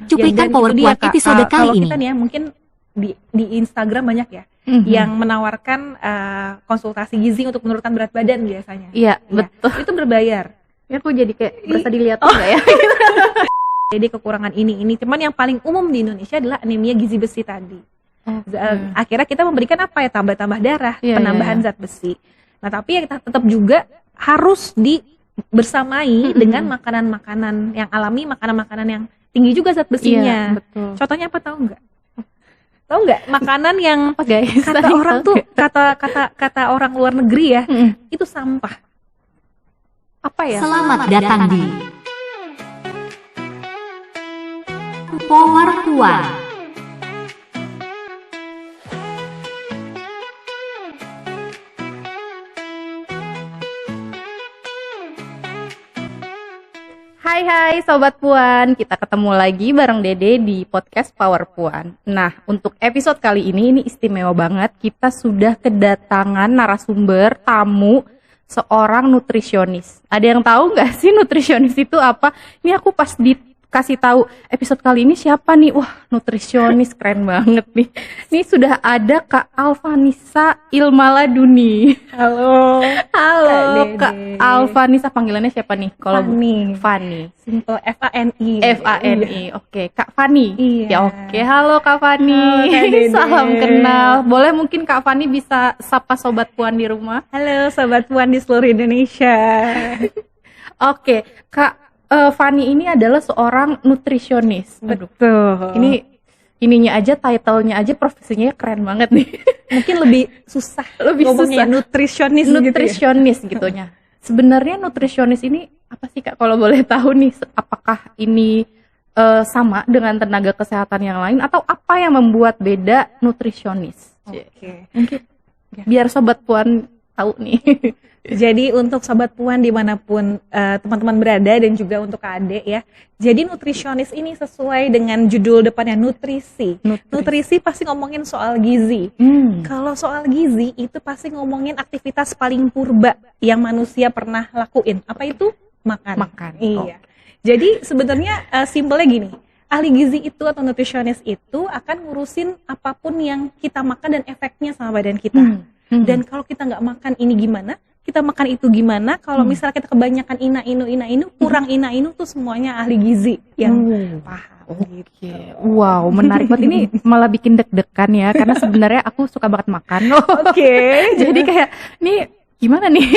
Cuplikan PowerPoint episode kali kalau ini. kita nih ya mungkin di Instagram banyak ya yang menawarkan konsultasi gizi untuk menurunkan berat badan biasanya. Iya, betul. Itu berbayar. Ya aku jadi kayak berasa dilihat enggak ya? Jadi kekurangan ini. Cuman yang paling umum di Indonesia adalah anemia gizi besi tadi. Akhirnya kita memberikan apa ya, tambah darah, penambahan zat besi. Nah tapi ya kita tetap juga harus bersamai dengan makanan-makanan yang alami, makanan-makanan yang tinggi juga zat besinya. Iya, betul. Contohnya apa, tahu nggak? Tahu nggak makanan yang Apa guys? kata orang tuh kata orang luar negeri ya, itu sampah. Apa ya? Selamat datang di Power Puan. Hai Sobat Puan, kita ketemu lagi bareng Dede di podcast Power Puan. Nah, untuk episode kali ini istimewa banget. Kita sudah kedatangan narasumber tamu seorang nutrisionis. Ada yang tahu nggak sih nutrisionis itu apa? Ini aku pas dikasih tahu episode kali ini siapa nih? Wah, nutrisionis keren banget nih. Ini sudah ada Kak Alvanisa Ilmaladuni. Halo Kak Alvanisa, panggilannya siapa nih? Kalau Fani. Simple Fani. Fani. Oke, Kak Fani. Iya. Ya oke. Halo Kak Fani. Halo, Kak Dede. Salam kenal. Boleh mungkin Kak Fani bisa sapa Sobat Puan di rumah? Halo Sobat Puan di seluruh Indonesia. Oke, Kak Fani ini adalah seorang nutrisionis. Aduh, Betul. ininya aja, title-nya aja, profesinya keren banget nih. Mungkin lebih susah ngomongnya, nutrisionis gitunya. Sebenarnya nutrisionis ini apa sih Kak, kalau boleh tahu nih? Apakah ini sama dengan tenaga kesehatan yang lain, atau apa yang membuat beda nutrisionis? Oke. Mungkin biar Sobat Puan tahu nih. Jadi untuk Sobat Puan dimanapun teman-teman berada dan juga untuk Kak Ade ya. Jadi nutrisionis ini sesuai dengan judul depannya nutrisi. Nutrisi pasti ngomongin soal gizi. Kalau soal gizi itu pasti ngomongin aktivitas paling purba yang manusia pernah lakuin. Apa itu? Makan. Iya. Jadi sebenarnya simpelnya gini. Ahli gizi itu atau nutrisionis itu akan ngurusin apapun yang kita makan dan efeknya sama badan kita. Dan kalau kita nggak makan ini gimana? Kita makan itu gimana? Kalau misalnya kita kebanyakan ina-inu, kurang ina-inu tuh semuanya ahli gizi yang paham. Oke. Wow, menarik banget. Ini malah bikin deg-degan ya, karena sebenarnya aku suka banget makan. Oke. Jadi kayak, nih gimana nih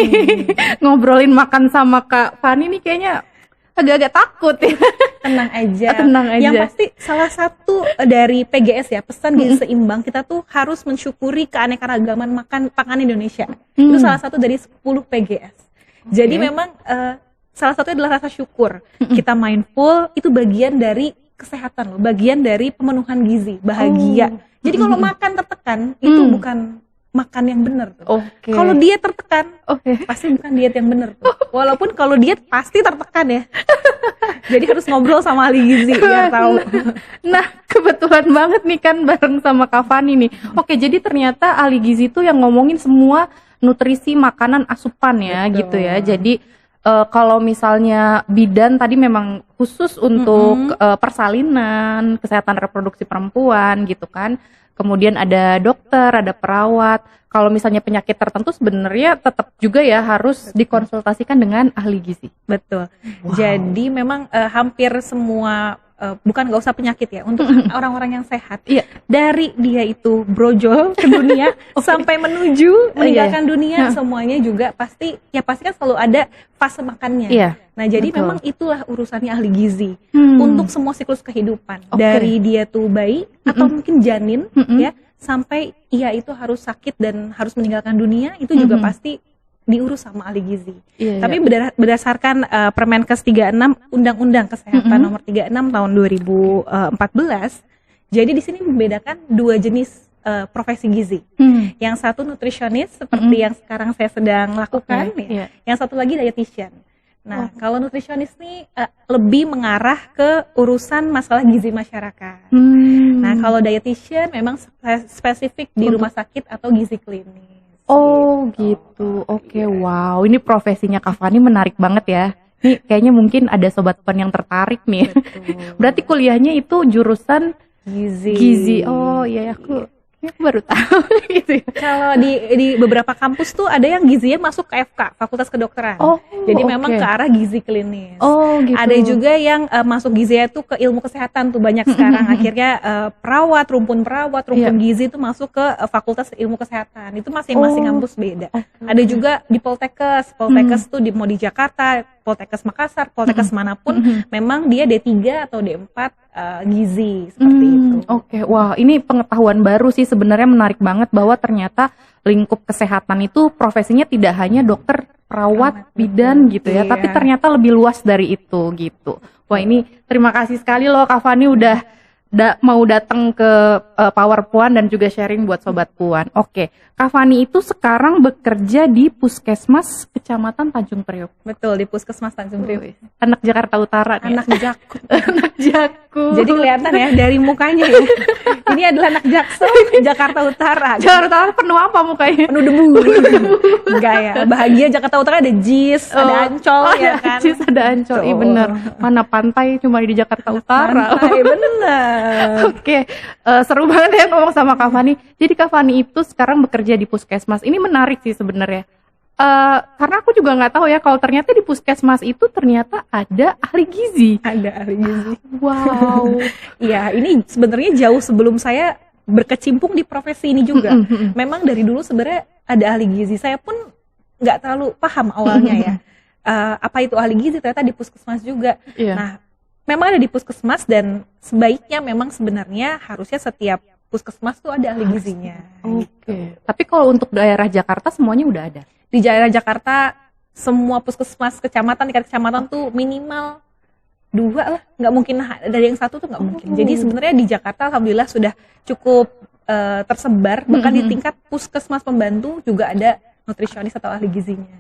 ngobrolin makan sama Kak Fani nih kayaknya agak-agak takut ya. Tenang aja. Tenang aja. Yang pasti salah satu dari PGS ya, pesan gizi seimbang, kita tuh harus mensyukuri keanekaragaman pangan Indonesia. Itu salah satu dari 10 PGS. Jadi memang salah satunya adalah rasa syukur. Kita mindful, itu bagian dari kesehatan loh, bagian dari pemenuhan gizi, bahagia. Jadi kalau makan tertekan, itu bukan makan yang benar tuh. Kalau diet tertekan, pasti bukan diet yang benar tuh. Walaupun kalau diet pasti tertekan ya. Jadi harus ngobrol sama ahli gizi biar tahu. Nah, kebetulan banget nih kan bareng sama Kak Fani nih. Oke, jadi ternyata ahli gizi tuh yang ngomongin semua nutrisi makanan asupan ya. Betul. Gitu ya. Jadi kalau misalnya bidan tadi memang khusus untuk persalinan, kesehatan reproduksi perempuan gitu kan. Kemudian ada dokter, ada perawat. Kalau misalnya penyakit tertentu sebenarnya tetap juga ya harus dikonsultasikan dengan ahli gizi. Betul. Wow. Jadi memang hampir semua bukan nggak usah penyakit ya, untuk orang-orang yang sehat. Iya. Dari dia itu brojol ke dunia sampai menuju meninggalkan dunia, semuanya juga pasti kan selalu ada fase makannya. Iya. Nah, jadi memang itulah urusannya ahli gizi untuk semua siklus kehidupan. Dari dia tuh bayi atau mungkin janin ya, sampai ia itu harus sakit dan harus meninggalkan dunia, itu juga pasti diurus sama ahli gizi. Tapi berdasarkan Permenkes 36 Undang-Undang Kesehatan nomor 36 tahun 2014, jadi di sini membedakan dua jenis profesi gizi. Yang satu nutrisionis seperti yang sekarang saya sedang lakukan, yang satu lagi dietitian. Nah, kalau nutrisionis nih lebih mengarah ke urusan masalah gizi masyarakat. Nah, kalau dietitian memang spesifik di rumah sakit atau gizi klinis. Oh gitu, oke, wow. Ini profesinya Kak Fani menarik banget ya. Nih kayaknya mungkin ada sobat puan yang tertarik nih. Berarti kuliahnya itu jurusan gizi. Oh iya, aku baru tahu gitu ya. Kalau di beberapa kampus tuh ada yang gizinya masuk ke FK, Fakultas Kedokteran. Jadi memang ke arah gizi klinis. Gitu. Ada juga yang masuk gizinya tuh ke ilmu kesehatan tuh banyak sekarang. Akhirnya rumpun gizi itu masuk ke Fakultas Ilmu Kesehatan. Itu masing-masing kampus beda. Ada juga di Poltekkes. Poltekkes tuh mau di Jakarta, Poltekkes Makassar, Poltekkes manapun, memang dia D3 atau D4 gizi seperti itu. Wah, ini pengetahuan baru sih, sebenarnya menarik banget bahwa ternyata lingkup kesehatan itu profesinya tidak hanya dokter, perawat, bidan gitu ya, tapi ternyata lebih luas dari itu gitu. Wah, ini terima kasih sekali loh Kak Fani udah mau datang ke Power Puan dan juga sharing buat sobat Puan. Kak Fani itu sekarang bekerja di Puskesmas Kecamatan Tanjung Priok. Betul, di Puskesmas Tanjung Priok. Anak Jakarta Utara nih. Anak Jakut. Anak Jakut. Jadi kelihatan ya dari mukanya ya. Ini adalah anak Jaksel Jakarta Utara. Jakarta Utara penuh apa mukanya? Penuh debu. Enggak ya. Bahagia Jakarta Utara ada JIS, ada Ancol ya kan. Ada JIS, ada Ancol. Iya benar. Mana pantai cuma di Jakarta Utara. Pantai benar. Seru banget ya ngomong sama Kak Fani. Jadi Kak Fani itu sekarang bekerja di Puskesmas. Ini menarik sih sebenarnya. Karena aku juga nggak tahu ya kalau ternyata di Puskesmas itu ternyata ada ahli gizi. Ada ahli gizi. Wow. Iya, ini sebenarnya jauh sebelum saya berkecimpung di profesi ini juga. Memang dari dulu sebenarnya ada ahli gizi. Saya pun nggak terlalu paham awalnya ya. Apa itu ahli gizi, ternyata di Puskesmas juga. Nah, memang ada di Puskesmas dan sebaiknya memang sebenarnya harusnya setiap Puskesmas tuh ada ahli gizinya. Tapi kalau untuk daerah Jakarta semuanya udah ada? Di daerah Jakarta semua Puskesmas kecamatan, tingkat kecamatan tuh minimal 2 lah, nggak mungkin dari yang 1 tuh nggak mungkin. Jadi sebenarnya di Jakarta alhamdulillah sudah cukup tersebar, bahkan di tingkat Puskesmas pembantu juga ada nutrisionis atau ahli gizinya.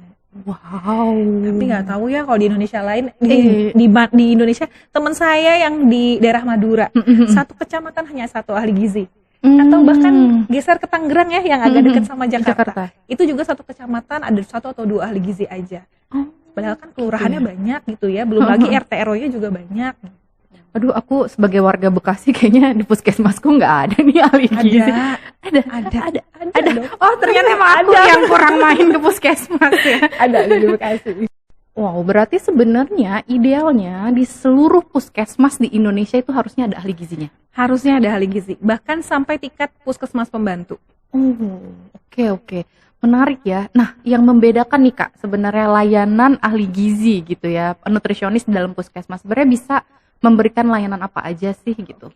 Wow. Tapi nggak tahu ya kalau di Indonesia lain, di Indonesia teman saya yang di daerah Madura, satu kecamatan hanya 1 ahli gizi. Atau bahkan geser ke Tangerang ya yang agak dekat sama Jakarta. Itu juga 1 kecamatan ada 1 atau 2 ahli gizi aja. Padahal kan kelurahannya banyak gitu ya, belum lagi RT RW-nya juga banyak. Aduh, aku sebagai warga Bekasi kayaknya di Puskesmasku nggak ada nih ahli gizi. Ada. Oh, ternyata emang aku yang kurang main ke Puskesmas ya. Ada di Bekasi. Wow, berarti sebenarnya idealnya di seluruh puskesmas di Indonesia itu harusnya ada ahli gizinya. Harusnya ada ahli gizi, bahkan sampai tingkat Puskesmas pembantu. Oke. Menarik ya. Nah, yang membedakan nih Kak, sebenarnya layanan ahli gizi gitu ya, nutrisionis dalam puskesmas sebenarnya bisa memberikan layanan apa aja sih gitu.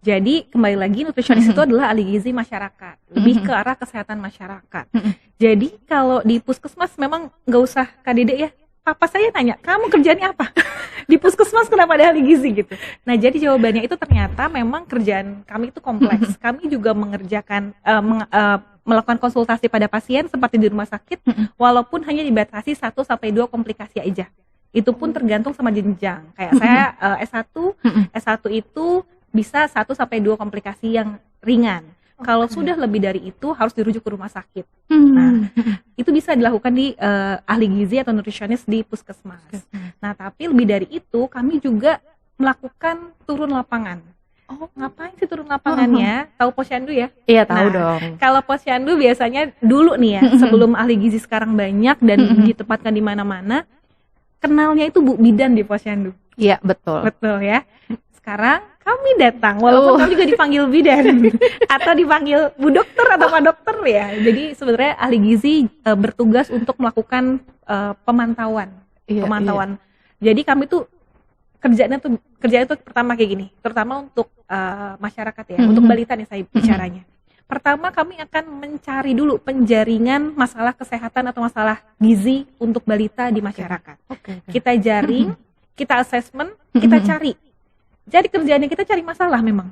Jadi kembali lagi nutrisionis itu adalah ahli gizi masyarakat, lebih ke arah kesehatan masyarakat. Jadi kalau di puskesmas memang nggak usah Kak Dede ya, papa saya nanya, kamu kerjaannya apa? Di puskesmas kenapa ada ahli gizi gitu? Nah jadi jawabannya itu ternyata memang kerjaan kami itu kompleks. Kami juga mengerjakan, melakukan konsultasi pada pasien seperti di rumah sakit, walaupun hanya dibatasi 1-2 komplikasi aja. Itu pun tergantung sama jenjang. Kayak saya S1 itu bisa 1-2 komplikasi yang ringan. Kalau sudah lebih dari itu harus dirujuk ke rumah sakit. Nah, itu bisa dilakukan di ahli gizi atau nutrisionis di puskesmas. Nah, tapi lebih dari itu kami juga melakukan turun lapangan. Ngapain sih turun lapangannya? Tahu posyandu ya? Iya, tahu dong. Kalau posyandu biasanya dulu nih ya, sebelum ahli gizi sekarang banyak dan ditempatkan di mana-mana, kenalnya itu Bu Bidan di posyandu. Iya, betul. Betul ya. Sekarang kami datang, walaupun kami juga dipanggil bidan atau dipanggil Bu Dokter atau Pak Dokter ya. Jadi sebenarnya ahli gizi bertugas untuk melakukan pemantauan. Jadi kami tuh kerjanya tuh pertama kayak gini, terutama untuk masyarakat ya, untuk balita nih saya bicaranya. Pertama kami akan mencari dulu penjaringan masalah kesehatan atau masalah gizi untuk balita di masyarakat. Kita jaring, kita assessment, kita cari. Jadi kerjaannya kita cari masalah memang.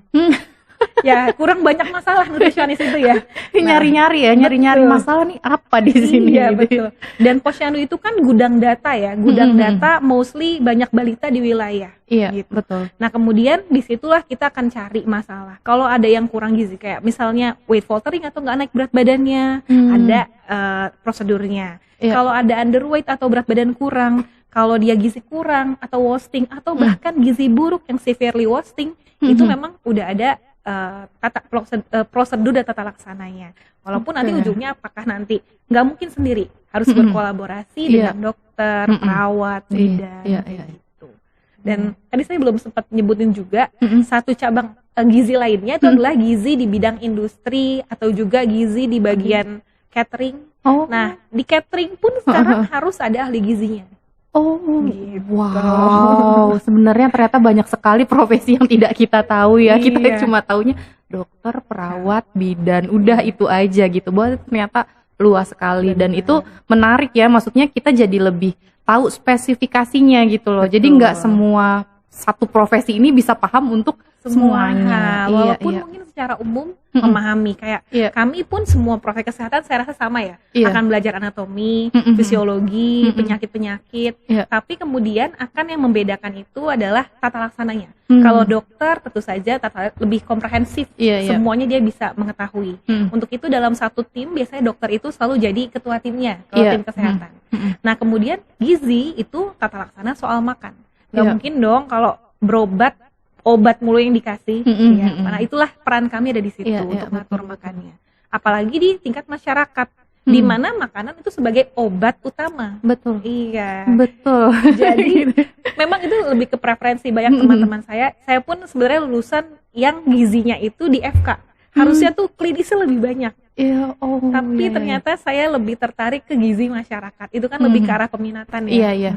Ya kurang banyak masalah nutrisionis itu ya. Nyari-nyari masalah nih apa di sini. Iya betul. Dan posyandu itu kan gudang data ya, gudang data mostly banyak balita di wilayah. Iya gitu. Betul. Nah kemudian disitulah kita akan cari masalah. Kalau ada yang kurang gizi kayak misalnya weight faltering atau nggak naik berat badannya, ada prosedurnya. Kalau ada underweight atau berat badan kurang, kalau dia gizi kurang atau wasting atau bahkan gizi buruk yang severely wasting, itu memang udah ada prosedur dan tata laksananya. Walaupun nanti ujungnya apakah nanti nggak mungkin sendiri, harus berkolaborasi dengan dokter, perawat, bidan, gitu. Dan tadi saya belum sempat nyebutin juga satu cabang gizi lainnya itu adalah gizi di bidang industri atau juga gizi di bagian catering. Nah, di catering pun sekarang harus ada ahli gizinya. Gitu. Wow, sebenarnya ternyata banyak sekali profesi yang tidak kita tahu ya. Kita cuma taunya dokter, perawat, bidan, udah itu aja gitu. Bahwa ternyata luas sekali. Dan itu menarik ya, maksudnya kita jadi lebih tahu spesifikasinya gitu loh. Jadi nggak semua satu profesi ini bisa paham untuk semuanya. Walaupun mungkin secara umum memahami kayak kami pun semua profesi kesehatan saya rasa sama ya. Akan belajar anatomi, fisiologi, penyakit-penyakit. Tapi kemudian akan yang membedakan itu adalah tata laksananya. Kalau dokter tentu saja lebih komprehensif. Semuanya dia bisa mengetahui. Untuk itu dalam satu tim biasanya dokter itu selalu jadi ketua timnya kalau tim kesehatan. Nah, kemudian gizi itu tata laksana soal makan. Gak mungkin dong kalau berobat obat mulu yang dikasih, Nah itulah peran kami ada di situ untuk mengatur makannya. Apalagi di tingkat masyarakat, di mana makanan itu sebagai obat utama. Betul. Iya. Betul. Jadi memang itu lebih ke preferensi banyak teman-teman saya. Saya pun sebenarnya lulusan yang gizinya itu di FK. Harusnya tuh klinisnya lebih banyak. Tapi ternyata saya lebih tertarik ke gizi masyarakat. Itu kan lebih ke arah peminatan ya.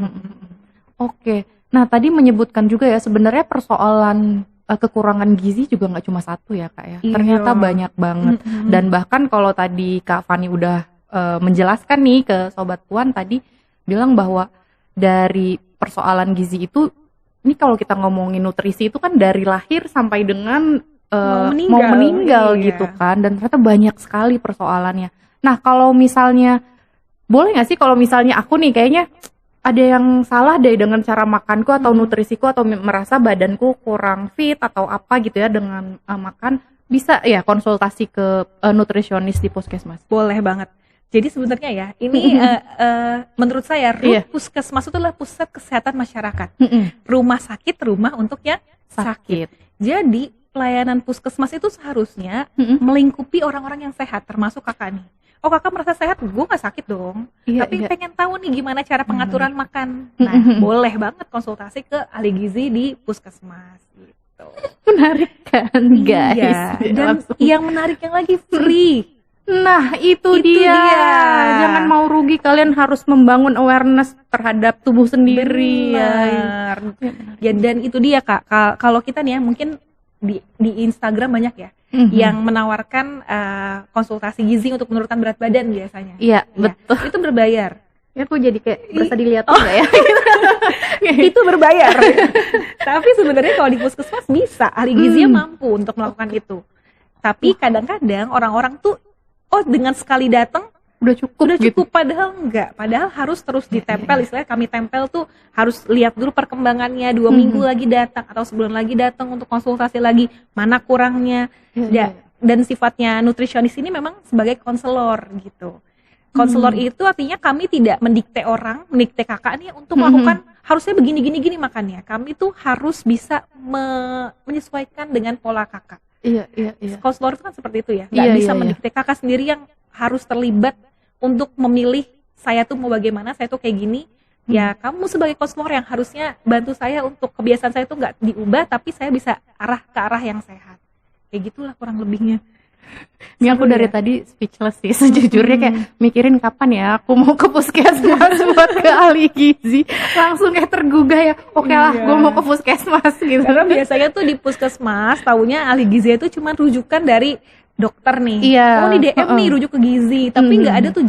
Oke. Nah, tadi menyebutkan juga ya sebenarnya persoalan kekurangan gizi juga nggak cuma satu ya Kak ya. Ternyata banyak banget. Dan bahkan kalau tadi Kak Fani udah menjelaskan nih ke Sobat Puan tadi bilang bahwa dari persoalan gizi itu, ini kalau kita ngomongin nutrisi itu kan dari lahir sampai dengan mau meninggal gitu kan. Dan ternyata banyak sekali persoalannya. Nah, kalau misalnya, boleh nggak sih kalau misalnya aku nih kayaknya ada yang salah deh dengan cara makanku atau nutrisiku atau merasa badanku kurang fit atau apa gitu ya dengan makan, bisa ya konsultasi ke nutrisionis di puskesmas? Boleh banget. Jadi sebenarnya ya ini menurut saya puskesmas itu adalah pusat kesehatan masyarakat. Rumah sakit, rumah untuk yang sakit. Jadi pelayanan puskesmas itu seharusnya melingkupi orang-orang yang sehat, termasuk kakak nih. Oh, kakak merasa sehat, gue gak sakit dong. Tapi pengen tahu nih gimana cara pengaturan makan. Nah, boleh banget konsultasi ke ahli gizi di puskesmas gitu. Menarik kan guys? Dan yang menarik yang lagi free. Nah, itu dia. Jangan mau rugi, kalian harus membangun awareness terhadap tubuh sendiri. Benar. Ya, dan itu dia Kak, kalau kita nih ya mungkin di Instagram banyak ya yang menawarkan konsultasi gizi untuk menurunkan berat badan biasanya. Iya, betul. Itu berbayar. Ya, aku jadi kayak berasa dilihat enggak ya? Itu berbayar. Tapi sebenarnya kalau di puskesmas bisa, ahli gizinya mampu untuk melakukan itu. Tapi kadang-kadang orang-orang tuh dengan sekali datang udah cukup gitu. Padahal enggak, padahal harus terus ditempel. Istilahnya kami tempel tuh harus lihat dulu perkembangannya, 2 minggu lagi datang atau sebulan lagi datang untuk konsultasi lagi, mana kurangnya. Dan sifatnya nutrisionis ini memang sebagai konselor gitu. Konselor itu artinya kami tidak mendikte mendikte kakak nih untuk melakukan harusnya begini makannya. Kami tuh harus bisa menyesuaikan dengan pola kakak. Konselor itu kan seperti itu ya, nggak bisa mendikte kakak sendiri yang harus terlibat untuk memilih saya tuh mau bagaimana, saya tuh kayak gini. Ya kamu sebagai konselor yang harusnya bantu saya untuk kebiasaan saya tuh nggak diubah, tapi saya bisa ke arah yang sehat. Kayak gitulah kurang lebihnya. Ini aku dari tadi speechless sih sejujurnya, kayak mikirin kapan ya aku mau ke puskesmas buat ke ahli gizi. Langsung kayak tergugah ya, oke lah gue mau ke puskesmas gitu. Karena biasanya tuh di puskesmas taunya ahli gizi itu cuma rujukan dari dokter nih. Oh, di DM nih rujuk ke gizi, tapi nggak ada tuh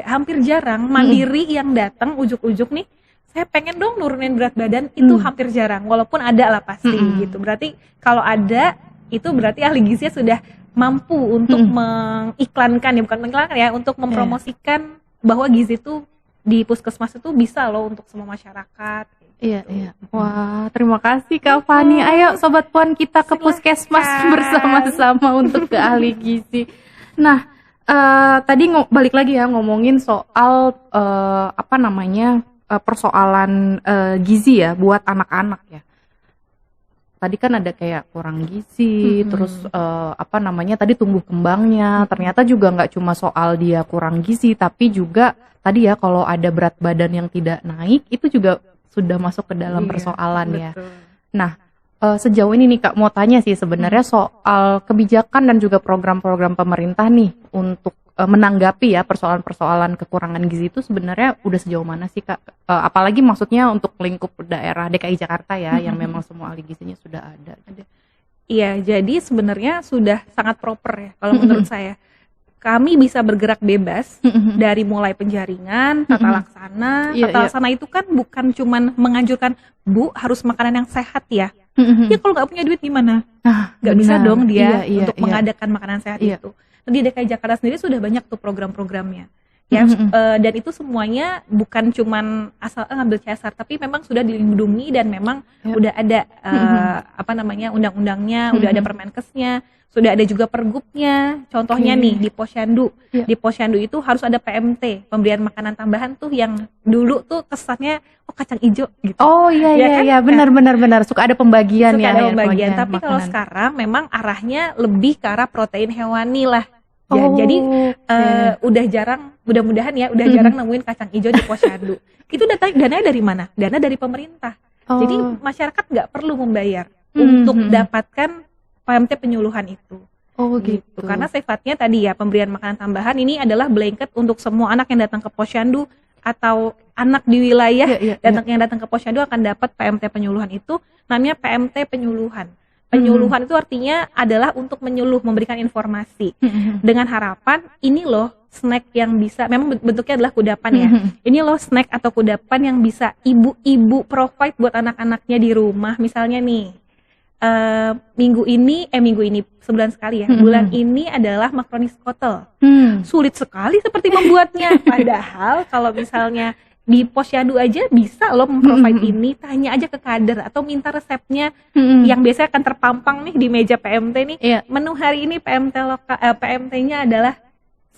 hampir jarang mandiri yang datang ujuk-ujuk nih, saya pengen dong nurunin berat badan, itu hampir jarang. Walaupun ada lah pasti gitu. Berarti kalau ada itu berarti ahli gizinya sudah mampu untuk mengiklankan untuk mempromosikan bahwa gizi itu di puskesmas itu bisa loh untuk semua masyarakat. Wah, terima kasih Kak Fani. Ayo Sobat Puan, kita ke puskesmas bersama-sama untuk ke ahli gizi. Nah, tadi balik lagi ya ngomongin soal persoalan gizi ya buat anak-anak ya. Tadi kan ada kayak kurang gizi, terus tadi tumbuh kembangnya, ternyata juga nggak cuma soal dia kurang gizi, tapi juga tadi ya kalau ada berat badan yang tidak naik, itu juga sudah masuk ke dalam persoalan ya. Nah, sejauh ini nih Kak mau tanya sih sebenarnya soal kebijakan dan juga program-program pemerintah nih untuk menanggapi ya persoalan-persoalan kekurangan gizi itu sebenarnya udah sejauh mana sih Kak? Apalagi maksudnya untuk lingkup daerah DKI Jakarta ya yang memang semua ahli gizinya sudah ada. Iya, jadi sebenarnya sudah sangat proper ya kalau menurut saya. Kami bisa bergerak bebas dari mulai penjaringan, tata laksana. Tata laksana itu kan bukan cuman menganjurkan Bu harus makanan yang sehat ya. Ya kalau nggak punya duit gimana? Nggak bisa dong dia untuk mengadakan makanan sehat itu. Nah, di DKI Jakarta sendiri sudah banyak tuh program-programnya. Ya, dan itu semuanya bukan cuman asal ngambil CSR, tapi memang sudah dilindungi dan memang udah ada undang-undangnya, udah ada Permenkesnya, sudah ada juga pergubnya. Contohnya nih di Posyandu. Di Posyandu itu harus ada PMT, pemberian makanan tambahan tuh yang dulu tuh kesannya kacang hijau gitu. Oh iya benar suka ada pembagian suka ya. Ada pembagian, tapi makanan. kalau sekarang memang arahnya lebih ke arah protein hewani lah. Ya, jadi udah jarang, mudah-mudahan ya udah jarang nemuin kacang hijau di Posyandu. Itu dananya dari mana? Dana dari pemerintah. Jadi masyarakat nggak perlu membayar untuk dapatkan PMT penyuluhan itu. Gitu. Karena sifatnya tadi ya pemberian makanan tambahan ini adalah blanket untuk semua anak yang datang ke Posyandu atau anak di wilayah yang datang ke Posyandu akan dapat PMT penyuluhan itu, namanya PMT penyuluhan. Penyuluhan itu artinya adalah untuk menyuluh, memberikan informasi dengan harapan ini loh snack yang bisa, memang bentuknya adalah kudapan ya. Ini loh snack atau kudapan yang bisa ibu-ibu provide buat anak-anaknya di rumah. Misalnya nih minggu ini sebulan sekali ya. Bulan ini adalah makaroni skotel. Sulit sekali seperti membuatnya. Padahal kalau misalnya di Posyandu aja bisa loh memprovide ini, tanya aja ke kader atau minta resepnya yang biasanya akan terpampang nih di meja PMT nih. Menu hari ini PMT-nya adalah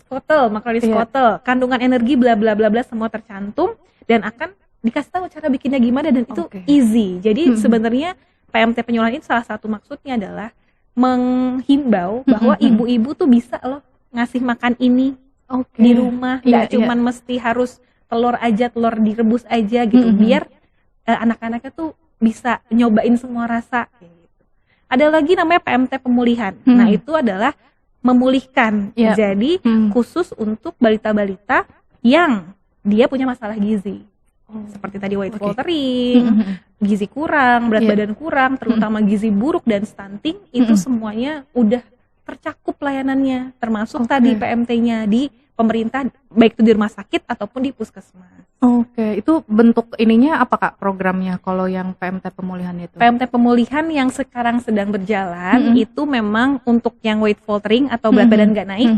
skotel, makaroni skotel, kandungan energi bla bla bla bla semua tercantum dan akan dikasih tahu cara bikinnya gimana dan itu easy. Jadi sebenarnya PMT penyuluhan itu salah satu maksudnya adalah menghimbau bahwa ibu-ibu tuh bisa loh ngasih makan ini di rumah, nggak cuman mesti harus telur direbus aja gitu, biar anak-anaknya tuh bisa nyobain semua rasa gitu. Ada lagi namanya PMT pemulihan. Nah itu adalah memulihkan, jadi khusus untuk balita-balita yang dia punya masalah gizi, seperti tadi white faltering, gizi kurang, berat badan kurang, terutama gizi buruk dan stunting, itu semuanya udah tercakup layanannya, termasuk tadi PMT-nya di pemerintah, baik itu di rumah sakit ataupun di puskesmas. Itu bentuk ininya apa Kak programnya kalau yang PMT pemulihan itu? PMT pemulihan yang sekarang sedang berjalan itu memang untuk yang weight faltering atau berat badan nggak naik,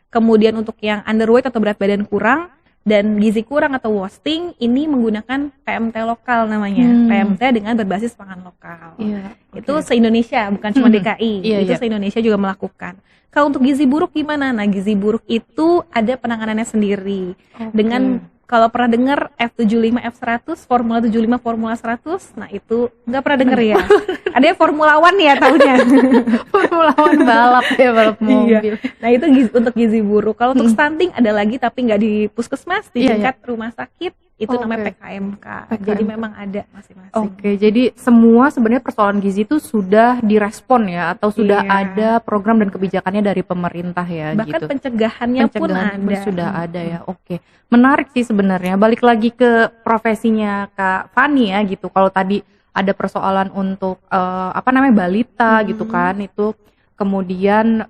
kemudian untuk yang underweight atau berat badan kurang dan gizi kurang atau wasting ini menggunakan PMT lokal namanya, PMT dengan berbasis pangan lokal. Itu se-Indonesia, bukan cuma DKI, itu se-Indonesia juga melakukan. Kalau untuk gizi buruk gimana? Nah gizi buruk itu ada penanganannya sendiri dengan kalau pernah dengar F75, F100, Formula 75, Formula 100, nah itu nggak pernah denger ya. Ada yang Formula One ya taunya. Formula One balap ya, balap mobil. Nah itu untuk gizi buruk. Kalau untuk stunting ada lagi tapi nggak di puskesmas, di tingkat rumah sakit, itu namanya PKMK. Jadi memang ada masing-masing. Jadi semua sebenarnya persoalan gizi itu sudah direspon ya, atau sudah ada program dan kebijakannya dari pemerintah ya. Bahkan gitu. pencegahannya pun ada. Sudah ada ya. Menarik sih sebenarnya. Balik lagi ke profesinya Kak Fani ya gitu. Kalau tadi ada persoalan untuk balita gitu kan, itu kemudian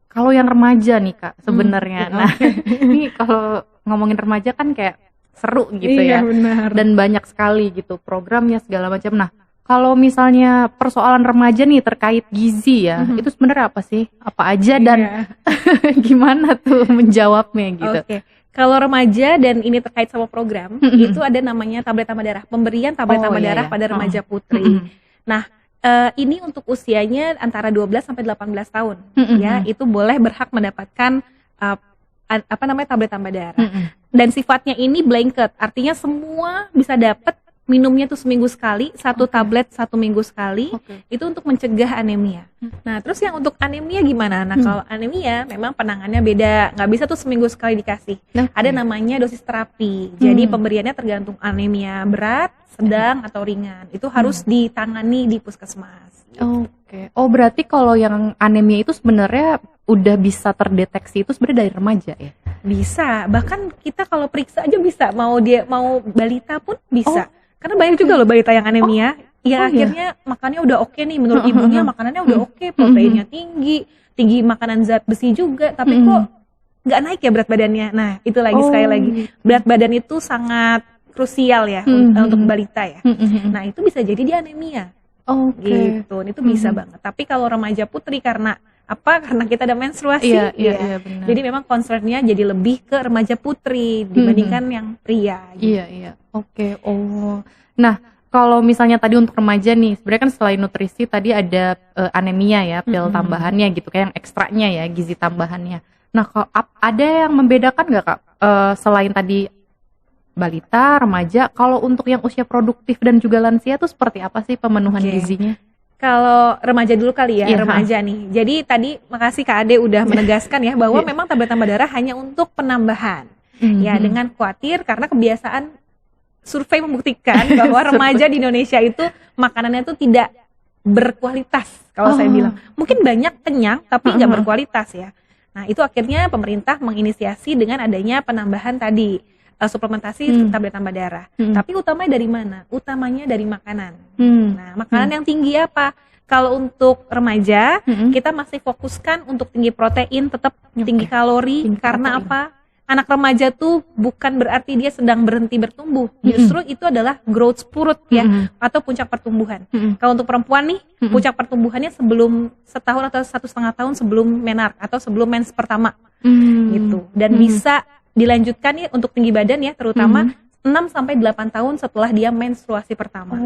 kalau yang remaja nih Kak sebenarnya. Nah, ini kalau ngomongin remaja kan kayak seru gitu ya. Benar. Dan banyak sekali gitu programnya segala macam. Nah, kalau misalnya persoalan remaja nih terkait gizi ya, itu sebenarnya apa sih? Apa aja dan gimana tuh menjawabnya gitu? Kalau remaja dan ini terkait sama program, itu ada namanya tablet tambah darah, pemberian tablet tambah darah pada remaja putri. Nah, ini untuk usianya antara 12 sampai 18 tahun, ya, itu boleh berhak mendapatkan tablet tambah darah. dan sifatnya ini blanket, artinya semua bisa dapat minumnya tuh seminggu sekali, satu tablet 1 minggu sekali, itu untuk mencegah anemia. Nah, terus yang untuk anemia gimana? Nah, kalau anemia memang penanganannya beda, nggak bisa tuh seminggu sekali dikasih. Ada namanya dosis terapi, jadi pemberiannya tergantung anemia berat, sedang, atau ringan. Itu harus ditangani di puskesmas. Oh, berarti kalau yang anemia itu sebenarnya udah bisa terdeteksi itu sebenarnya dari remaja ya? Bisa, bahkan kita kalau periksa aja bisa, mau balita pun bisa. Karena banyak juga loh balita yang anemia, akhirnya makannya udah oke nih, menurut ibunya makanannya udah oke, proteinnya tinggi makanan zat besi juga, tapi kok nggak naik ya berat badannya. Nah, itu lagi sekali lagi, berat badan itu sangat krusial ya untuk balita ya. Nah, itu bisa jadi dia anemia. Gitu, itu bisa banget. Tapi kalau remaja putri karena kita ada menstruasi, benar. Jadi memang concernnya jadi lebih ke remaja putri dibandingkan yang pria. Gitu. Iya. Nah, kalau misalnya tadi untuk remaja nih, sebenarnya kan selain nutrisi tadi ada anemia ya, pil tambahannya gitu, kayak yang ekstranya ya, gizi tambahannya. Nah, ada yang membedakan nggak Kak, selain tadi balita, remaja, kalau untuk yang usia produktif dan juga lansia tuh seperti apa sih pemenuhan gizinya? Kalau remaja dulu kali ya, remaja nih. Jadi tadi makasih Kak Ade udah menegaskan ya bahwa memang tablet tambah darah hanya untuk penambahan. Ya, dengan khawatir karena kebiasaan survei membuktikan bahwa remaja di Indonesia itu makanannya tuh tidak berkualitas kalau saya bilang. Mungkin banyak kenyang tapi nggak berkualitas ya. Nah, itu akhirnya pemerintah menginisiasi dengan adanya penambahan tadi. Suplementasi tablet tambah darah. Tapi utamanya dari mana? Utamanya dari makanan. Nah, makanan yang tinggi apa? Kalau untuk remaja, kita masih fokuskan untuk tinggi protein, tetap tinggi kalori. Karena apa? Anak remaja tuh bukan berarti dia sedang berhenti bertumbuh. Justru itu adalah growth spurt ya, atau puncak pertumbuhan. Kalau untuk perempuan nih, puncak pertumbuhannya sebelum setahun atau 1,5 tahun sebelum menark atau sebelum mens pertama. Gitu. Dan bisa dilanjutkan nih untuk tinggi badan ya, terutama 6-8 tahun setelah dia menstruasi pertama.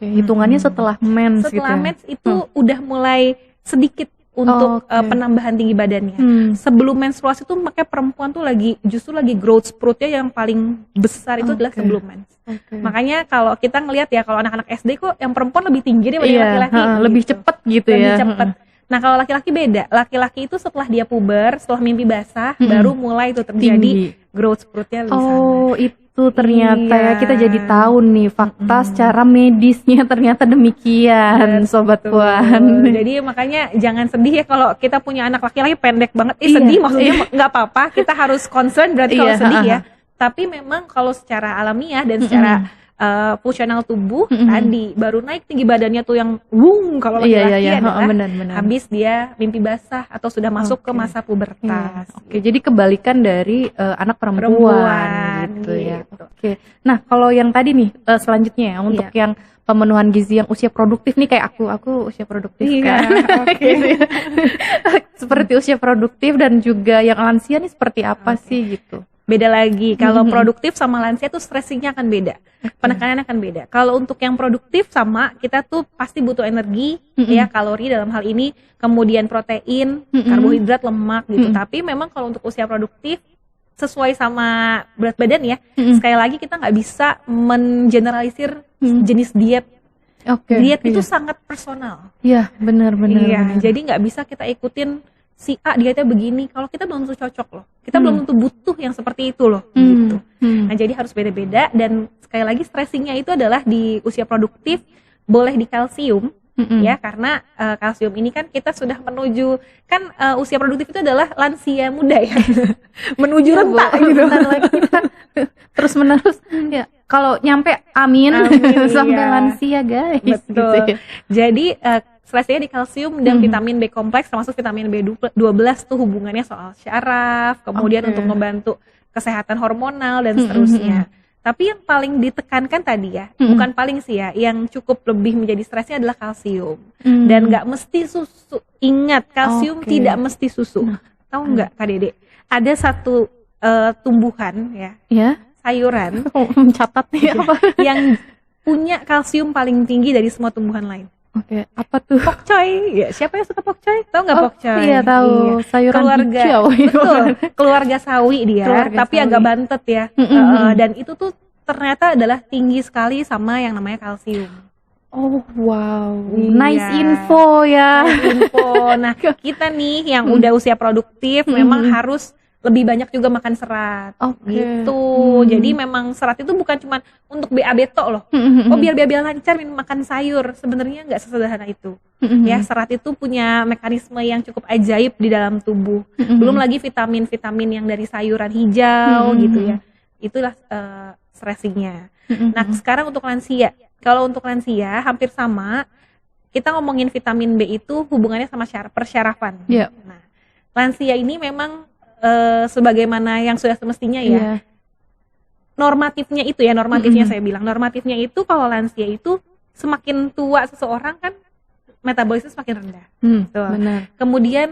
Hitungannya setelah mens gitu. Setelah mens itu udah mulai sedikit untuk penambahan tinggi badannya. Sebelum menstruasi tuh makanya perempuan tuh justru lagi growth spurtnya yang paling besar itu adalah sebelum mens. Makanya kalau kita ngelihat ya, kalau anak-anak SD kok yang perempuan lebih tinggi daripada laki-laki. Lebih cepet gitu ya. Lebih cepet. Nah, kalau laki-laki beda. Laki-laki itu setelah dia puber, setelah mimpi basah, baru mulai itu terjadi growth spurtnya di sana. Itu ternyata ya, kita jadi tahu nih fakta secara medisnya ternyata demikian, Sobat Puan. Jadi makanya jangan sedih ya kalau kita punya anak laki-laki pendek banget. Sedih maksudnya nggak apa-apa, kita harus concern berarti kalau sedih ya. Tapi memang kalau secara alamiah dan secara fungsional tubuh tadi baru naik tinggi badannya tuh yang kalau laki-laki adalah habis dia mimpi basah atau sudah masuk ke masa pubertas. Jadi kebalikan dari anak perempuan gitu ya. Nah, kalau yang tadi nih selanjutnya ya, untuk yang pemenuhan gizi yang usia produktif nih, kayak aku usia produktif kan. Seperti usia produktif dan juga yang lansia nih seperti apa sih gitu? Beda lagi, kalau produktif sama lansia tuh stressingnya akan beda, penekanannya akan beda. Kalau untuk yang produktif sama, kita tuh pasti butuh energi, ya kalori dalam hal ini, kemudian protein, karbohidrat, lemak gitu. Tapi memang kalau untuk usia produktif, sesuai sama berat badan ya, sekali lagi kita nggak bisa mengeneralisir jenis diet. Diet itu sangat personal. Iya, benar. Jadi nggak bisa kita ikutin si A dietnya begini, kalau kita belum tentu cocok loh, kita belum tentu butuh yang seperti itu loh, gitu. Nah, jadi harus beda-beda, dan sekali lagi stressingnya itu adalah di usia produktif boleh di kalsium, ya, karena kalsium ini kan kita sudah menuju kan usia produktif itu adalah lansia muda ya, menuju renta gitu, terus menerus ya. Kalau nyampe amin sampai lansia guys. Betul. Gitu ya. Jadi stressnya di kalsium dan vitamin B kompleks, termasuk vitamin B12 tuh hubungannya soal syaraf, kemudian untuk membantu kesehatan hormonal dan seterusnya. Tapi yang paling ditekankan tadi ya, bukan paling sih ya, yang cukup lebih menjadi stresnya adalah kalsium. Dan nggak mesti susu. Ingat, kalsium tidak mesti susu. Tahu nggak Kak Dede? Ada satu tumbuhan ya, sayuran, mencatat nih apa? yang punya kalsium paling tinggi dari semua tumbuhan lain. Oke, apa tuh? Pokcoy, ya siapa yang suka pokcoy? Tahu nggak pokcoy? Iya tahu, sayuran keluarga, hijau. betul, keluarga sawi dia, Keluarga tapi sawi. agak bantet ya. Dan itu tuh ternyata adalah tinggi sekali sama yang namanya kalsium. Oh wow, Iya. nice info ya. Info. Nah, kita nih yang udah usia produktif memang harus lebih banyak juga makan serat. Oke. Gitu. Jadi memang serat itu bukan cuma untuk BAB tok loh. Oh, biar BAB lancar makan sayur. Sebenarnya nggak sesederhana itu. Ya, serat itu punya mekanisme yang cukup ajaib di dalam tubuh. Belum lagi vitamin-vitamin yang dari sayuran hijau gitu ya. Itulah stressingnya. Nah, sekarang untuk lansia. Kalau untuk lansia hampir sama. Kita ngomongin vitamin B itu hubungannya sama persyarafan. Iya. Nah, lansia ini memang sebagaimana yang sudah semestinya ya. Iya. Normatifnya itu ya, saya bilang. Normatifnya itu kalau lansia itu semakin tua seseorang kan metabolisme semakin rendah. Betul. Benar. Kemudian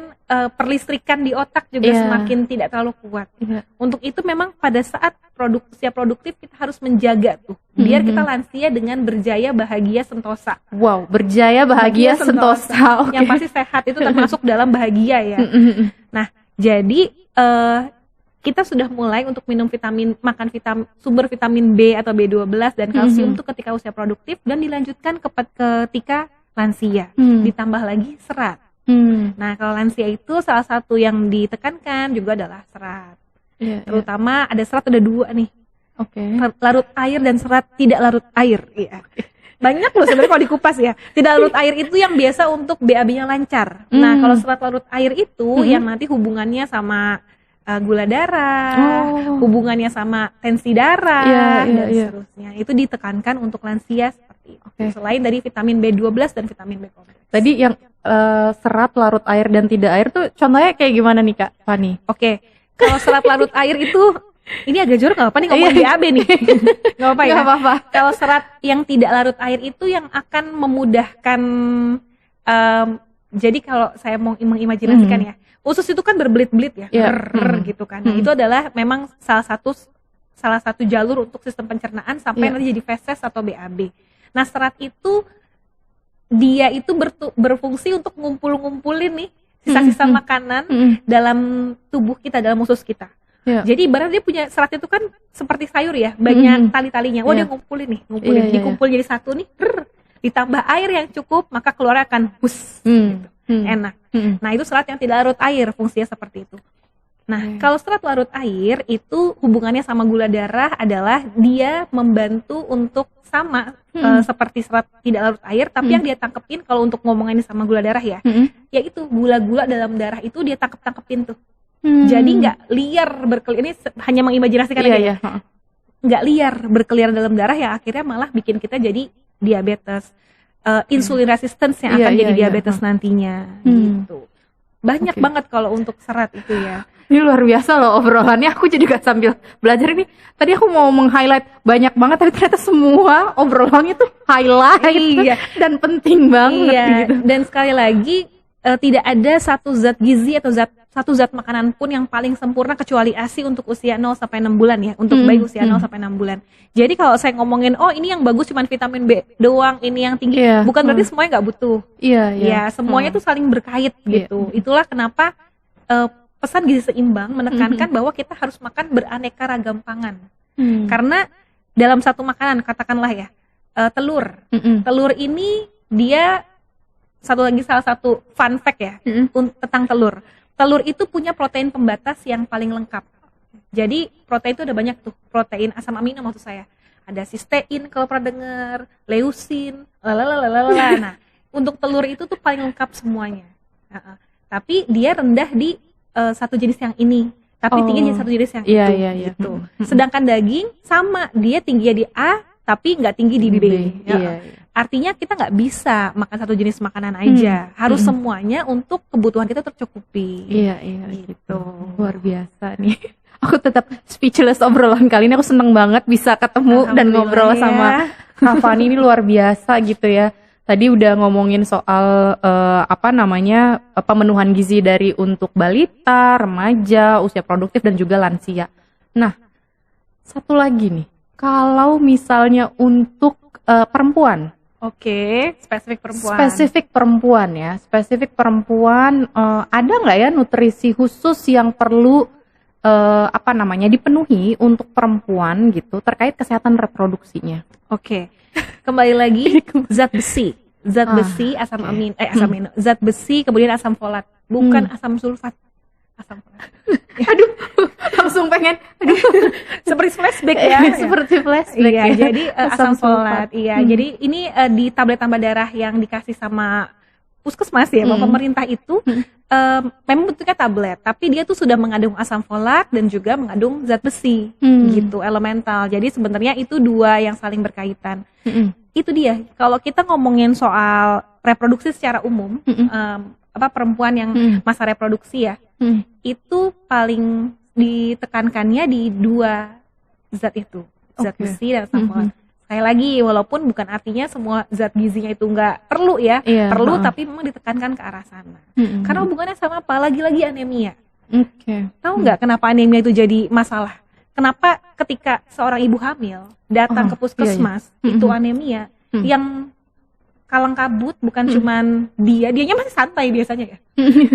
perlistrikan di otak juga Iya. semakin tidak terlalu kuat. Iya. Untuk itu memang pada saat usia produktif kita harus menjaga tuh biar kita lansia dengan berjaya, bahagia, sentosa. Wow, berjaya, bahagia, sentosa. Oke. Yang pasti sehat itu termasuk dalam bahagia ya. Nah, jadi kita sudah mulai untuk minum makan sumber vitamin B atau B12 dan kalsium tuh ketika usia produktif dan dilanjutkan ketika lansia. Ditambah lagi serat. Nah, kalau lansia itu salah satu yang ditekankan juga adalah serat. Iya, Terutama ada serat ada dua nih. Oke. Larut air dan serat tidak larut air. Iya. Banyak loh sebenarnya kalau dikupas ya. Tidak larut air itu yang biasa untuk BAB-nya lancar. Nah, kalau serat larut air itu yang nanti hubungannya sama gula darah, hubungannya sama tensi darah dan seterusnya. Itu ditekankan untuk lansia seperti itu. Selain dari vitamin B12 dan vitamin B kompleks. Tadi yang serat larut air dan tidak air tuh contohnya kayak gimana nih Kak Fani? Oke. Kalau serat larut air itu ini agak jorok nggak apa nih ngomong BAB nih. Nggak apa ya. Nggak apa-apa. Kalau serat yang tidak larut air itu yang akan memudahkan jadi kalau saya mau mengimajinasikan ya, usus itu kan berbelit-belit ya, gitu kan. Nah, itu adalah memang salah satu jalur untuk sistem pencernaan sampai nanti jadi feses atau BAB. Nah, serat itu dia itu berfungsi untuk ngumpulin nih sisa-sisa makanan dalam tubuh kita, dalam usus kita. Jadi ibarat dia punya serat itu kan seperti sayur ya, banyak tali-talinya. Dia ngumpulin dikumpul jadi satu nih, ditambah air yang cukup, maka keluar akan gitu. Enak. Nah, itu serat yang tidak larut air, fungsinya seperti itu. Nah, kalau serat larut air itu hubungannya sama gula darah adalah dia membantu untuk sama seperti serat tidak larut air, tapi yang dia tangkepin kalau untuk ngomongin sama gula darah ya, yaitu gula-gula dalam darah itu dia tangkepin tuh. Jadi nggak liar berkelihar, ini hanya mengimajinasikan aja ya. Nggak liar berkelihar dalam darah ya, akhirnya malah bikin kita jadi diabetes, insulin resistance yang akan jadi diabetes nantinya gitu. Banyak banget kalau untuk serat itu ya. Ini luar biasa loh obrolannya, aku jadi gak sambil belajar ini. Tadi aku mau meng-highlight banyak banget, tapi ternyata semua obrolannya tuh highlight dan penting banget gitu. Dan sekali lagi tidak ada satu zat gizi atau satu zat makanan pun yang paling sempurna kecuali ASI untuk usia 0 sampai 6 bulan ya, untuk bayi usia 0 sampai 6 bulan. Jadi kalau saya ngomongin ini yang bagus cuma vitamin B doang, ini yang tinggi, bukan berarti semuanya nggak butuh. Ya, semuanya tuh saling berkait gitu. Itulah kenapa pesan gizi seimbang menekankan bahwa kita harus makan beraneka ragam pangan. Karena dalam satu makanan, katakanlah ya, telur. Telur ini dia salah satu fun fact ya tentang telur. Telur itu punya protein pembatas yang paling lengkap. Jadi protein itu ada banyak tuh, protein asam amino maksud saya. Ada sistein kalau pernah dengar, leusin, Nah, untuk telur itu tuh paling lengkap semuanya. Tapi dia rendah di satu jenis yang ini, tapi tinggi di satu jenis yang itu. Gitu. Sedangkan daging sama, dia tingginya di A, tapi nggak tinggi di B. Artinya kita nggak bisa makan satu jenis makanan aja, harus semuanya untuk kebutuhan kita tercukupi. Gitu. Luar biasa nih. Aku tetap speechless obrolan kali ini. Aku seneng banget bisa ketemu dan ngobrol sama Kak Fani, ini luar biasa gitu ya. Tadi udah ngomongin soal pemenuhan gizi dari untuk balita, remaja, usia produktif dan juga lansia. Nah, satu lagi nih, kalau misalnya untuk perempuan Oke, spesifik perempuan. Spesifik perempuan ya, spesifik perempuan. Ada nggak ya nutrisi khusus yang perlu dipenuhi untuk perempuan gitu terkait kesehatan reproduksinya? Oke, kembali lagi zat besi, asam amino, zat besi, kemudian asam folat, bukan asam sulfat, asam folat. Aduh, langsung pengen, seperti flashback ya. Seperti flashback Iya, ya. jadi asam folat, iya. Jadi ini di tablet tambah darah yang dikasih sama puskesmas ya, pemerintah itu memang bentuknya tablet, tapi dia tuh sudah mengandung asam folat dan juga mengandung zat besi, gitu, elemental. Jadi sebenarnya itu dua yang saling berkaitan. Itu dia. Kalau kita ngomongin soal reproduksi secara umum, perempuan yang masa reproduksi ya, itu paling ditekankannya di dua zat itu, zat besi dan asam folat. Sekali lagi, walaupun bukan artinya semua zat gizinya itu nggak perlu ya, perlu tapi memang ditekankan ke arah sana. Karena hubungannya sama apa? Lagi-lagi anemia. Tahu nggak kenapa anemia itu jadi masalah? Kenapa ketika seorang ibu hamil datang ke puskesmas itu anemia, yang kalang kabut bukan cuman dianya masih santai biasanya ya.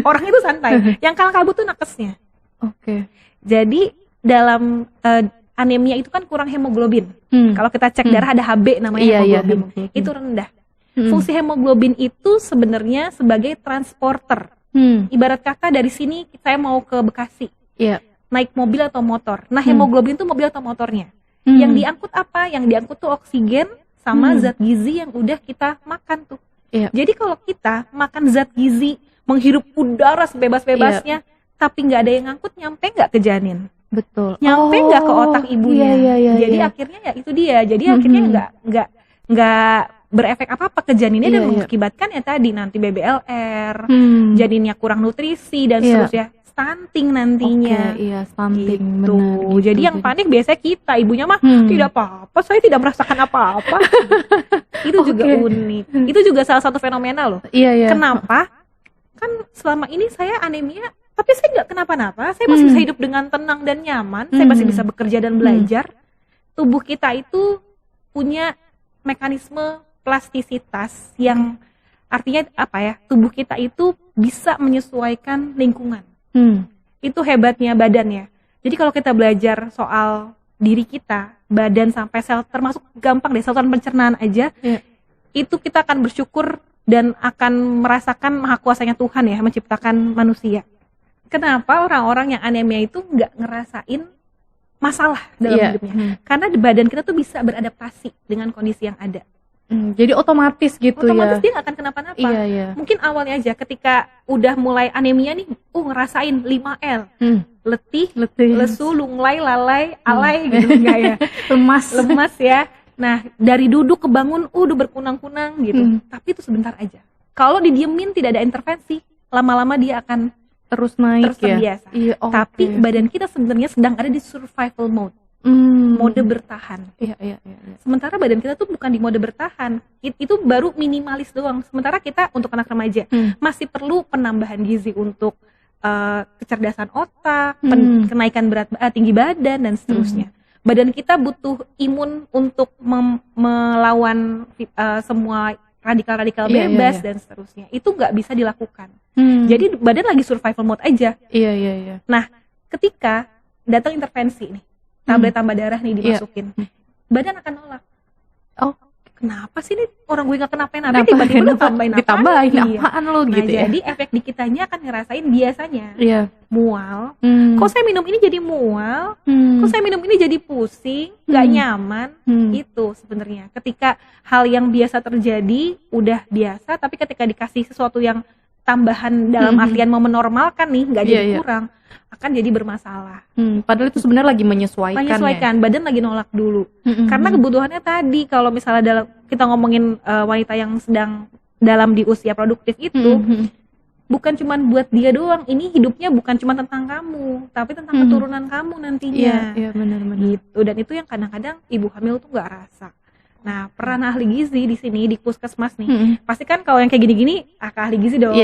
Orang itu santai. Yang kalang kabut tuh nakesnya. Jadi dalam anemia itu kan kurang hemoglobin. Kalau kita cek darah ada HB namanya hemoglobin. Itu rendah. Fungsi hemoglobin itu sebenarnya sebagai transporter. Ibarat kata dari sini saya mau ke Bekasi. Naik mobil atau motor. Nah, hemoglobin itu mobil atau motornya. Yang diangkut apa? Yang diangkut tuh oksigen sama zat gizi yang udah kita makan tuh. Jadi kalau kita makan zat gizi, menghirup udara sebebas-bebasnya, tapi nggak ada yang ngangkut, nyampe nggak ke janin? Betul. Nyampe nggak ke otak ibunya? Jadi akhirnya ya itu dia. Jadi akhirnya nggak berefek apa-apa ke janinnya dan mengakibatkan ya tadi nanti BBLR, janinnya kurang nutrisi dan seterusnya. Stunting nantinya. Stunting. Gitu. Benar, Jadi yang panik biasanya kita, ibunya mah tidak apa-apa, saya tidak merasakan apa-apa. Itu juga unik. Itu juga salah satu fenomena loh. Kenapa? Kan selama ini saya anemia, tapi saya nggak kenapa-napa, saya masih bisa hidup dengan tenang dan nyaman, saya masih bisa bekerja dan belajar. Tubuh kita itu punya mekanisme plastisitas yang artinya apa ya? Tubuh kita itu bisa menyesuaikan lingkungan. Itu hebatnya badan ya. Jadi kalau kita belajar soal diri kita, badan sampai sel, termasuk gampang deh saluran pencernaan aja, itu kita akan bersyukur dan akan merasakan maha kuasanya Tuhan ya menciptakan manusia. Kenapa orang-orang yang anemia itu nggak ngerasain masalah dalam hidupnya? Karena badan kita tuh bisa beradaptasi dengan kondisi yang ada. Jadi otomatis gitu otomatis dia nggak akan kenapa-napa. Mungkin awalnya aja ketika udah mulai anemia nih, ngerasain 5L. Letih, lesu, lunglai, lalai, alay gitu enggak ya. Lemas ya. Nah, dari duduk ke bangun udah berkunang-kunang gitu. Tapi itu sebentar aja. Kalau didiemin tidak ada intervensi, lama-lama dia akan terus naik, terbiasa. Tapi badan kita sebenarnya sedang ada di survival mode. Mode bertahan. Sementara badan kita tuh bukan di mode bertahan. Itu baru minimalis doang. Sementara kita untuk anak remaja masih perlu penambahan gizi untuk kecerdasan otak, kenaikan tinggi badan dan seterusnya. Badan kita butuh imun untuk melawan semua radikal-radikal bebas dan seterusnya. Itu nggak bisa dilakukan. Jadi badan lagi survival mode aja. Nah, ketika datang intervensi nih, tablet tambah darah nih dimasukin, badan akan nolak. Kenapa sih nih orang gue gak kenapa-napa, tiba-tiba ditambahin apaan lo gitu ya. Jadi efek di kitanya akan ngerasain biasanya mual. Kok saya minum ini jadi mual? Kok saya minum ini jadi pusing, gak nyaman? Itu sebenarnya ketika hal yang biasa terjadi udah biasa, tapi ketika dikasih sesuatu yang tambahan dalam artian mau menormalkan nih, gak jadi kurang, akan jadi bermasalah. Padahal itu sebenarnya lagi menyesuaikan ya? Badan lagi nolak dulu. Karena kebutuhannya tadi, kalau misalnya kita ngomongin wanita yang sedang dalam di usia produktif itu, bukan cuma buat dia doang, ini hidupnya bukan cuma tentang kamu, tapi tentang keturunan kamu nantinya. Benar-benar. Gitu. Dan itu yang kadang-kadang ibu hamil tuh nggak rasa. Nah, peran ahli gizi di sini di puskesmas nih, pasti kan kalau yang kayak gini-gini ahli gizi dong.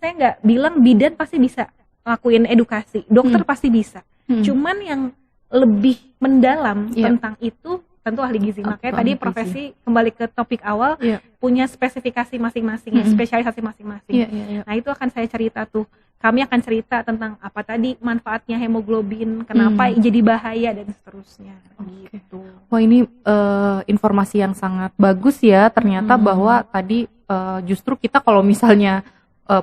Saya nggak bilang bidan pasti bisa lakuin edukasi, dokter pasti bisa. Cuman yang lebih mendalam tentang itu tentu ahli gizi. Makanya Ahli tadi gizi. profesi kembali ke topik awal punya spesifikasi masing-masing, spesialisasi masing-masing. Nah itu akan saya cerita tuh. Kami akan cerita tentang apa tadi manfaatnya hemoglobin, kenapa jadi bahaya dan seterusnya. Gitu. Wah ini informasi yang sangat bagus ya. Ternyata bahwa tadi justru kita kalau misalnya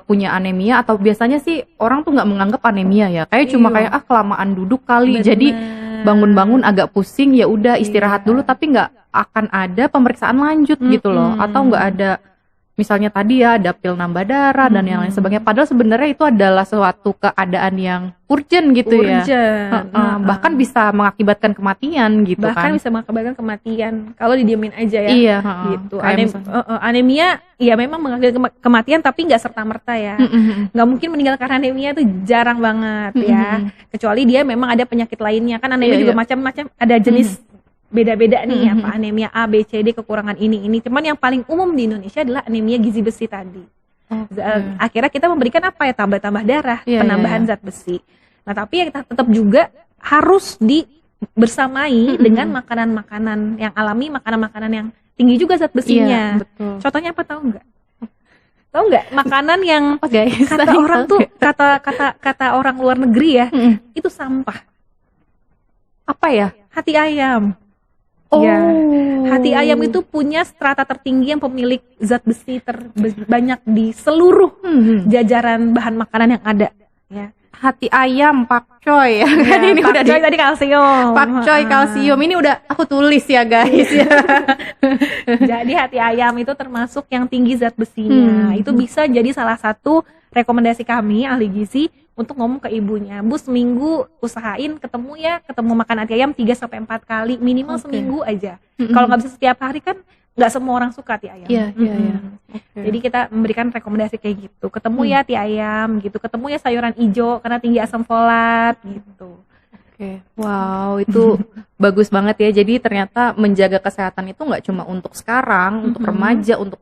punya anemia atau biasanya sih orang tuh nggak menganggap anemia ya. Kayak cuma kayak kelamaan duduk kali. Bener. Jadi bangun-bangun agak pusing ya udah istirahat dulu tapi nggak akan ada pemeriksaan lanjut gitu loh. Atau nggak ada misalnya tadi ya ada pil nambah darah dan yang lain sebagainya. Padahal sebenarnya itu adalah suatu keadaan yang urgent gitu ya. Bahkan bisa mengakibatkan kematian gitu bahkan kan. bisa mengakibatkan kematian kalau didiemin aja ya. Iya, Gitu. kayak Anemia ya memang mengakibatkan kematian tapi nggak serta merta ya. Nggak mungkin meninggal karena anemia itu jarang banget ya. Kecuali dia memang ada penyakit lainnya kan anemia juga macam-macam ada jenis beda-beda nih apa anemia A, B, C, D, kekurangan ini. Cuman yang paling umum di Indonesia adalah anemia gizi besi tadi. Akhirnya kita memberikan apa ya tambah darah, penambahan zat besi. Nah tapi ya kita tetap juga harus bersamai dengan makanan-makanan yang alami, makanan-makanan yang tinggi juga zat besinya. Betul. Contohnya apa tahu nggak? Tahu nggak makanan yang guys, kata orang tuh kata orang luar negeri ya itu sampah. Apa ya? Hati ayam. Ya, hati ayam itu punya strata tertinggi yang pemilik zat besi terbanyak di seluruh jajaran bahan makanan yang ada. Ya. Hati ayam, pakcoy ya. Kan ini udah tadi kalsium. Pakcoy kalsium ini udah aku tulis ya guys ya. Jadi hati ayam itu termasuk yang tinggi zat besinya. Itu bisa jadi salah satu rekomendasi kami ahli gizi untuk ngomong ke ibunya, Bu seminggu usahain ketemu makan hati ayam 3-4 kali minimal seminggu aja. Kalau nggak bisa setiap hari kan nggak semua orang suka hati ayam. Iya. Jadi kita memberikan rekomendasi kayak gitu. Ketemu ya hati ayam gitu, ketemu ya sayuran hijau karena tinggi asam folat gitu. Wow, itu bagus banget ya. Jadi ternyata menjaga kesehatan itu nggak cuma untuk sekarang, untuk remaja, untuk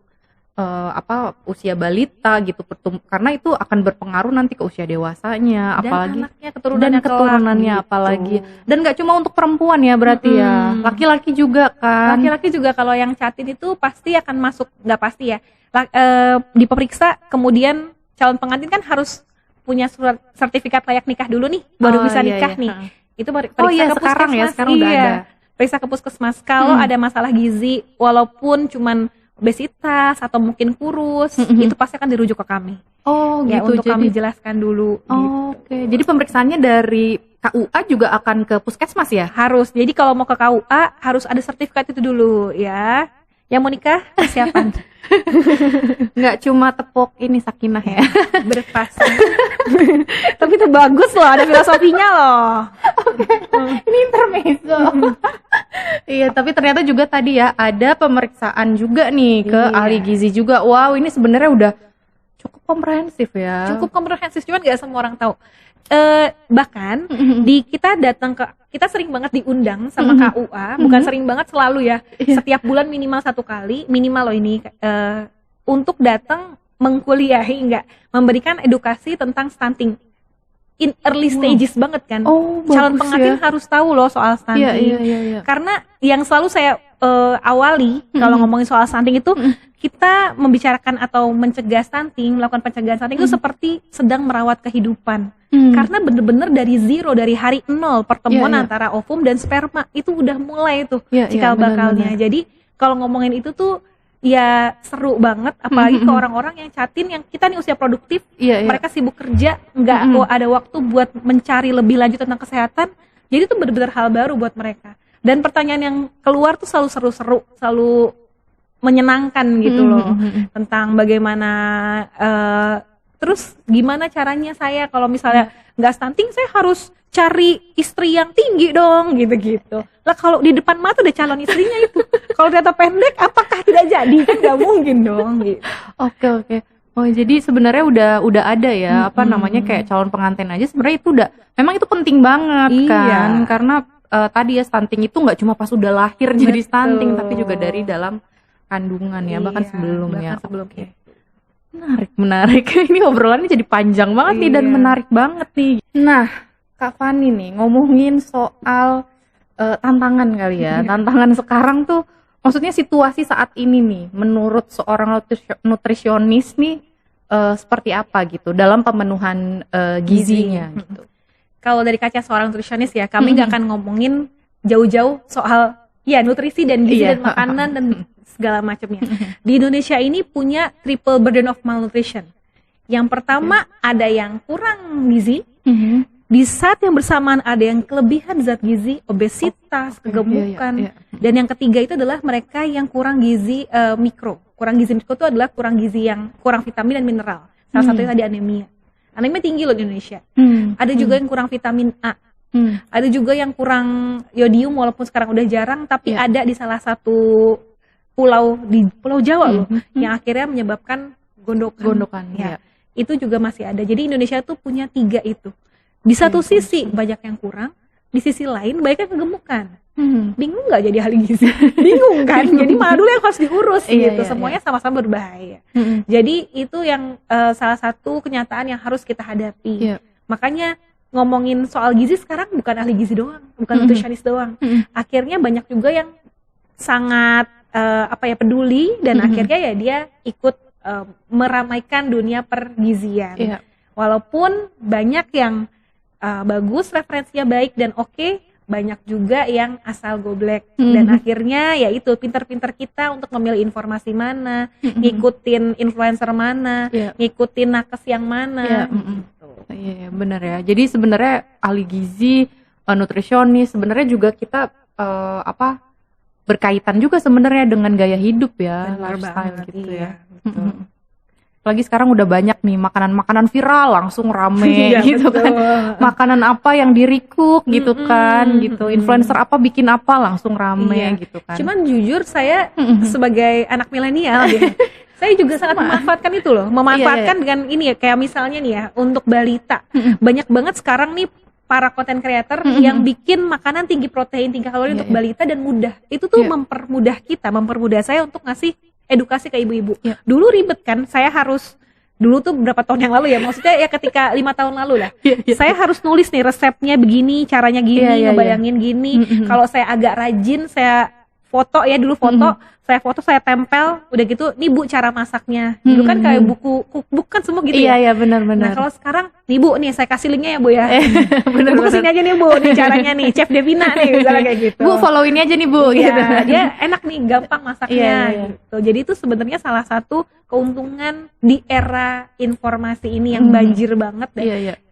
usia balita gitu, karena itu akan berpengaruh nanti ke usia dewasanya, dan apalagi anaknya, keturunannya apalagi. Dan nggak cuma untuk perempuan ya berarti ya, laki-laki juga kan. Laki-laki juga kalau yang catin itu pasti akan masuk, nggak pasti ya, diperiksa kemudian calon pengantin kan harus punya surat sertifikat layak nikah dulu nih, baru bisa nikah nih. Itu periksa ke sekarang puskesmas. ya, sekarang udah ada. Periksa ke puskesmas kalau ada masalah gizi, walaupun cuman obesitas atau mungkin kurus, itu pasti akan dirujuk ke kami. Ya, Gitu. untuk kami jelaskan dulu. Gitu. Jadi pemeriksaannya dari KUA juga akan ke puskesmas ya? Harus. Jadi kalau mau ke KUA harus ada sertifikat itu dulu ya. Yang mau nikah persiapan. Nggak cuma tepuk ini sakinah ya. Berpasang. Tapi itu bagus loh, ada filosofinya loh. Ini intermezzo. Iya, tapi ternyata juga tadi ya ada pemeriksaan juga nih ke ahli gizi juga. Wow, ini sebenarnya udah cukup komprehensif ya. Cukup komprehensif, cuman nggak semua orang tahu. Bahkan kita sering banget diundang sama KUA, bukan sering banget, selalu ya. Setiap bulan minimal 1 kali, minimal loh ini untuk datang mengkuliahi, memberikan edukasi tentang stunting. In early stages banget kan. Calon pengantin harus tahu loh soal stunting. Iya. Karena yang selalu saya awali kalau ngomongin soal stunting itu kita membicarakan atau mencegah stunting, melakukan pencegahan stunting itu seperti sedang merawat kehidupan. Karena bener-bener dari zero, dari hari 0 pertemuan antara ovum dan sperma itu udah mulai tuh cikal bakalnya. Jadi kalau ngomongin itu tuh ya seru banget, apalagi ke orang-orang yang catin, yang kita nih usia produktif, mereka sibuk kerja, nggak ada waktu buat mencari lebih lanjut tentang kesehatan. Jadi itu benar-benar hal baru buat mereka. Dan pertanyaan yang keluar tuh selalu seru-seru, selalu menyenangkan gitu loh, tentang bagaimana terus gimana caranya saya kalau misalnya nggak stunting, saya harus cari istri yang tinggi dong, gitu-gitu. Lah kalau di depan mata udah calon istrinya itu, kalau ternyata pendek, apakah tidak jadi? Kan nggak mungkin dong. Gitu. Oke. Oh, jadi sebenarnya udah ada ya, namanya kayak calon pengantin aja sebenarnya itu memang itu penting banget kan, karena tadi ya stunting itu nggak cuma pas udah lahir jadi stunting, tapi juga dari dalam kandungan ya, bahkan sebelumnya. Menarik. Ini obrolannya jadi panjang banget nih dan menarik banget nih. Nah, Kak Fani nih ngomongin soal tantangan kali ya. Tantangan sekarang tuh, maksudnya situasi saat ini nih, menurut seorang nutrisionis nih seperti apa gitu dalam pemenuhan gizinya gitu. Kalau dari kaca seorang nutrisionis ya, kami nggak akan ngomongin jauh-jauh soal ya nutrisi dan gizi dan makanan dan segala macamnya. Di Indonesia ini punya triple burden of malnutrition. Yang pertama ada yang kurang gizi, di saat yang bersamaan ada yang kelebihan zat gizi, obesitas, kegemukan, dan yang ketiga itu adalah mereka yang kurang gizi mikro. Kurang gizi mikro itu adalah kurang gizi yang kurang vitamin dan mineral. Salah satunya tadi anemia. Anemia tinggi loh di Indonesia. Ada juga yang kurang vitamin A. Ada juga yang kurang yodium walaupun sekarang udah jarang, tapi ada di salah satu pulau di Pulau Jawa loh, yang akhirnya menyebabkan gondokan. Ya. Itu juga masih ada. Jadi Indonesia tuh punya 3 itu. Di satu sisi banyak yang kurang, di sisi lain banyak yang kegemukan. Bingung nggak jadi ahli gizi? Bingung kan? Jadi malah dulu yang harus diurus gitu. Semuanya sama-sama berbahaya. Jadi itu yang salah satu kenyataan yang harus kita hadapi. Makanya ngomongin soal gizi sekarang bukan ahli gizi doang, bukan nutritionist doang. Akhirnya banyak juga yang sangat peduli dan akhirnya ya dia ikut meramaikan dunia pergizian. Walaupun banyak yang bagus, referensinya baik dan oke, banyak juga yang asal goblek. Dan akhirnya ya itu pinter-pinter kita untuk memilih informasi mana, ngikutin influencer mana, ngikutin nakes yang mana. Iya, benar ya. Jadi sebenarnya ahli gizi, nutrisionis sebenarnya juga kita berkaitan juga sebenarnya dengan gaya hidup ya, lifestyle gitu ya. Apalagi sekarang udah banyak nih makanan-makanan viral langsung rame gitu kan. Makanan apa yang di-recook gitu kan gitu. Influencer apa bikin apa langsung rame gitu kan. Cuman jujur saya sebagai anak milenial saya juga sangat memanfaatkan itu loh. Memanfaatkan dengan ini ya, kayak misalnya nih ya untuk balita. Banyak banget sekarang nih para content creator yang bikin makanan tinggi protein, tinggi kalori untuk balita dan mudah. Itu tuh mempermudah saya untuk ngasih edukasi ke ibu-ibu. Dulu ribet kan, dulu tuh berapa tahun yang lalu ya, maksudnya ya ketika 5 tahun lalu lah. Saya harus nulis nih resepnya begini, caranya gini, ngebayangin gini. Kalau saya agak rajin, saya foto ya dulu saya tempel, udah gitu, nih Bu cara masaknya. Dulu kan kayak buku cookbook kan semua gitu ya. Iya benar-benar. Nah kalau sekarang, nih Bu nih saya kasih linknya ya Bu ya. Bu kesini aja nih Bu, nih caranya nih, Chef Devina nih misalnya kayak gitu. Bu follow ini aja nih Bu. Gitu. Dia enak nih, gampang masaknya gitu. Jadi itu sebenarnya salah satu keuntungan di era informasi ini yang banjir banget.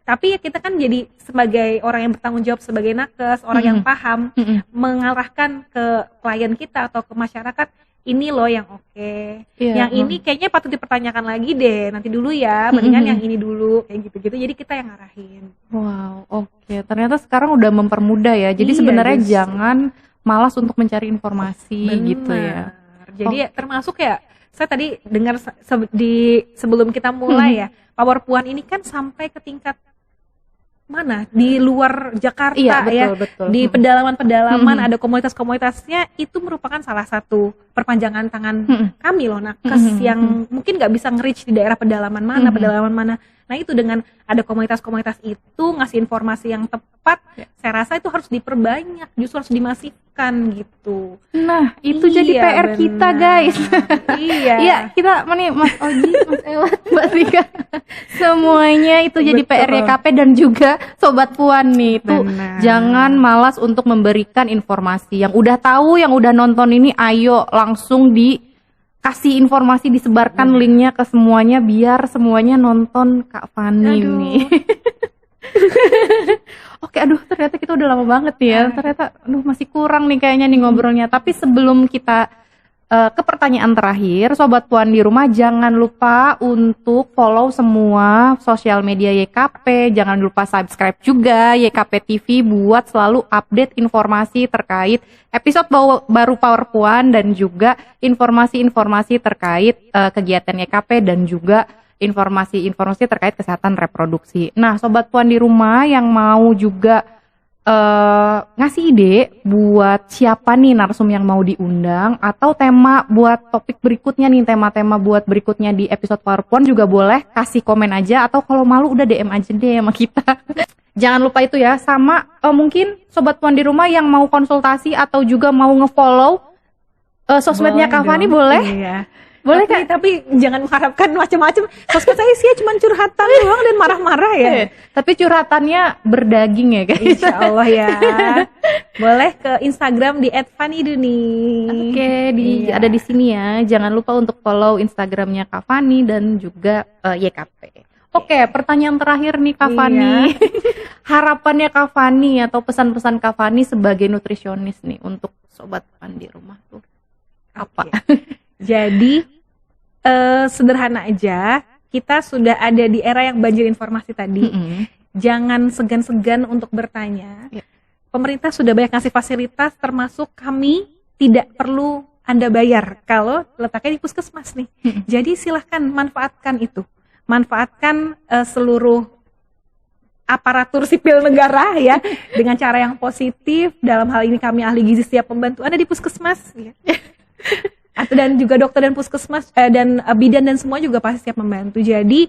Tapi ya kita kan jadi sebagai orang yang bertanggung jawab sebagai nakes, orang yang paham, mengarahkan ke klien kita atau ke masyarakat, ini loh yang oke. Yang ini kayaknya patut dipertanyakan lagi deh, nanti dulu ya, mendingan yang ini dulu, kayak gitu-gitu. Jadi kita yang ngarahin. Wow, oke. Ternyata sekarang udah mempermudah ya. Jadi sebenarnya jangan malas untuk mencari informasi gitu ya. Jadi termasuk ya, saya tadi dengar sebelum kita mulai ya, PowerPoint ini kan sampai ke tingkat mana di luar Jakarta betul. Di pedalaman-pedalaman ada komunitas-komunitasnya, itu merupakan salah satu perpanjangan tangan kami loh nakes yang mungkin nggak bisa nge-reach di daerah pedalaman mana. Nah itu dengan ada komunitas-komunitas itu ngasih informasi yang tepat, saya rasa itu harus diperbanyak, justru harus dimasifkan gitu. Nah itu jadi PR kita guys. Iya kita Mas Oji, Mas Ewat, Mbak Rika, semuanya itu jadi PR YKP dan juga Sobat Puan nih. Itu jangan malas untuk memberikan informasi. Yang udah tahu, yang udah nonton ini, ayo langsung kasih informasi, disebarkan linknya ke semuanya biar semuanya nonton Kak Fani nih. Oke, ternyata kita udah lama banget ya. Ternyata masih kurang nih kayaknya nih ngobrolnya. Tapi sebelum kita ke pertanyaan terakhir, Sobat Puan di rumah jangan lupa untuk follow semua sosial media YKP, jangan lupa subscribe juga YKP TV buat selalu update informasi terkait episode baru Power Puan dan juga informasi-informasi terkait kegiatan YKP dan juga informasi-informasi terkait kesehatan reproduksi. Nah, Sobat Puan di rumah yang mau juga ngasih ide buat siapa nih narsum yang mau diundang atau tema buat topik berikutnya nih, tema-tema buat berikutnya di episode PowerPoint juga boleh kasih komen aja, atau kalau malu udah DM aja deh sama kita. Jangan lupa itu ya, sama mungkin Sobat Puan di rumah yang mau konsultasi atau juga mau nge-follow sosmednya Kak Fani boleh? Iya. Boleh tapi jangan mengharapkan macam-macam. Sosmed saya sih cuma curhatan doang dan marah-marah ya. Tapi curhatannya berdaging ya guys. Insya Allah ya. Boleh ke Instagram di @faniduni. Oke, ada di sini ya. Jangan lupa untuk follow Instagramnya Kak Fani dan juga YKP. Oke, pertanyaan terakhir nih Kak Fani. Harapannya Kak Fani atau pesan-pesan Kak Fani sebagai nutrisionis nih untuk Sobat Puan di rumah tuh apa? Jadi sederhana aja, kita sudah ada di era yang banjir informasi tadi. Jangan segan-segan untuk bertanya. Pemerintah sudah banyak ngasih fasilitas, termasuk kami tidak perlu Anda bayar kalau letaknya di puskesmas nih. Jadi silahkan manfaatkan itu. Manfaatkan seluruh aparatur sipil negara ya dengan cara yang positif. Dalam hal ini kami ahli gizi siap membantu Anda di puskesmas ya. Dan juga dokter dan puskesmas dan bidan dan semua juga pasti siap membantu. Jadi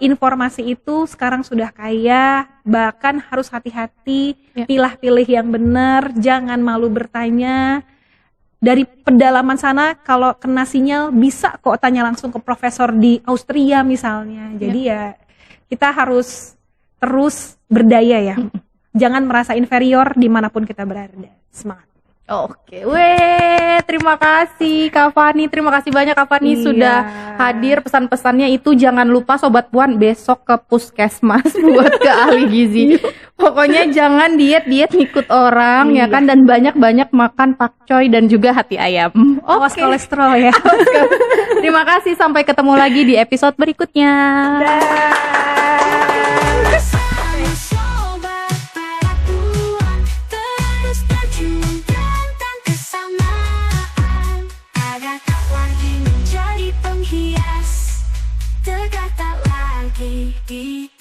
informasi itu sekarang sudah kaya, bahkan harus hati-hati, pilih-pilih yang benar, jangan malu bertanya. Dari pedalaman sana kalau kena sinyal bisa kok tanya langsung ke profesor di Austria misalnya. Jadi ya kita harus terus berdaya ya. Jangan merasa inferior dimanapun kita berada. Semangat. Oke, terima kasih Kak Fani, terima kasih banyak Kak Fani sudah hadir. Pesan-pesannya itu jangan lupa Sobat Puan besok ke puskesmas buat ke ahli gizi. Pokoknya jangan diet ngikut orang ya kan, dan banyak-banyak makan pakcoy dan juga hati ayam. Awas kolesterol ya. Terima kasih, sampai ketemu lagi di episode berikutnya. Terkata lagi di